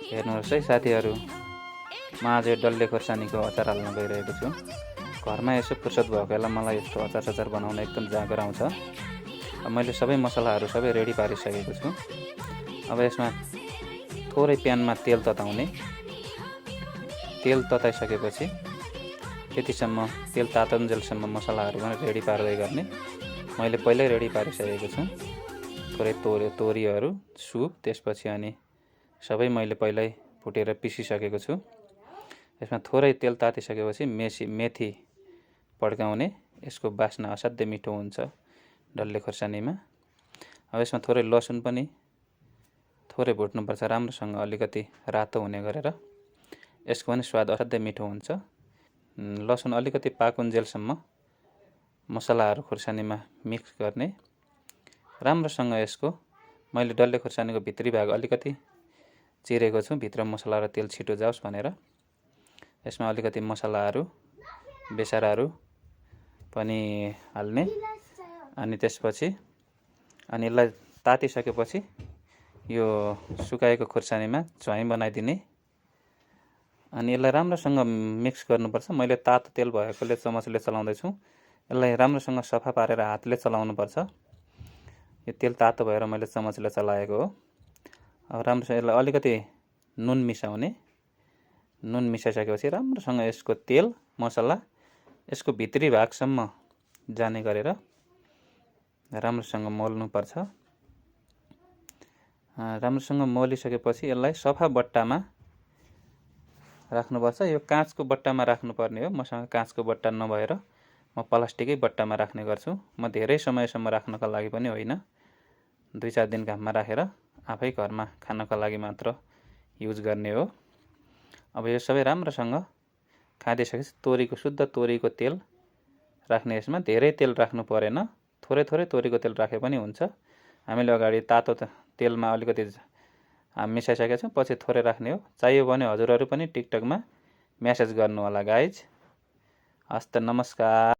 हेर्नुहोस् है साथीहरू, म आज डल्ले खोर्सानीको अचार हाल्न गइरहेको छु। घरमा यसो फुर्सद भएको बेला मलाई यस्तो अचार बनाउन एकदम जाँगर आउँछ। मैले सबै मसलाहरू सबै रेडी पारिसकेको छु। अब यसमा थोरै प्यानमा तेल तताउने। तेल तताइसकेपछि त्यतिसम्म तेल तातुन्जेलसम्म मसलाहरू पनि रेडी पार्दै गर्ने। मैले पहिल्यै रेडी पारिसकेको छु। थोरै तोरीहरू, सुप, त्यसपछि अनि सबै मैले पहिल्यै फुटेर पिसिसकेको छु। यसमा थोरै तेल तातिसकेपछि मेथी पड्काउने। यसको बास्ना असाध्यै मिठो हुन्छ डल्ले खोर्सानीमा। अब यसमा थोरै लसुन पनि थोरै भुट्नुपर्छ राम्रोसँग, अलिकति रातो हुने गरेर। यसको पनि स्वाद असाध्यै मिठो हुन्छ। लसुन अलिकति पाकुन्जेलसम्म मसलाहरू खोर्सानीमा मिक्स गर्ने। राम्रोसँग यसको मैले डल्ले खोर्सानीको भित्री भाग अलिकति चिरेको छु, भित्र मसला र तेल छिटो जाओस् भनेर। यसमा अलिकति मसलाहरू, बेसाराहरू पनि हाल्ने। अनि त्यसपछि अनि यसलाई तातिसकेपछि यो सुकाएको खोर्सानीमा झ्वाइँ बनाइदिने। अनि यसलाई राम्रोसँग मिक्स गर्नुपर्छ। मैले तातो तेल भएकोले चमचले चलाउँदैछु। यसलाई राम्रोसँग सफा पारेर हातले चलाउनुपर्छ। यो तेल तातो भएर मैले चमचले चलाएको हो। अब राम्रोसँग यसलाई अलिकति नुन मिसाउने। नुन मिसाइसकेपछि राम्रोसँग यसको तेल, मसला यसको भित्री भागसम्म जाने गरेर राम्रोसँग मोल्नुपर्छ। राम्रोसँग मोलिसकेपछि यसलाई सफा बट्टामा राख्नुपर्छ। यो काँचको बट्टामा राख्नुपर्ने हो। मसँग काँचको बट्टा नभएर म प्लास्टिकै बट्टामा राख्ने गर्छु। म धेरै समयसम्म राख्नका लागि पनि होइन, 2-4 दिन घाममा राखेर आफै घरमा खानका लागि मात्र युज गर्ने हो। अब यो सबै राम्रोसँग खाँदिसकेपछि शुद्ध तोरीको तेल राख्ने। यसमा धेरै तेल राख्नु परेन, थोरै तोरीको तेल राखे पनि हुन्छ। हामीले अगाडि तातो तेलमा अलिकति मिसाइसकेका छौँ, पछि थोरै राख्ने हो। चाहियो भने हजुरहरू पनि टिकटकमा म्यासेज गर्नु होला गाइज। हस्त, नमस्कार।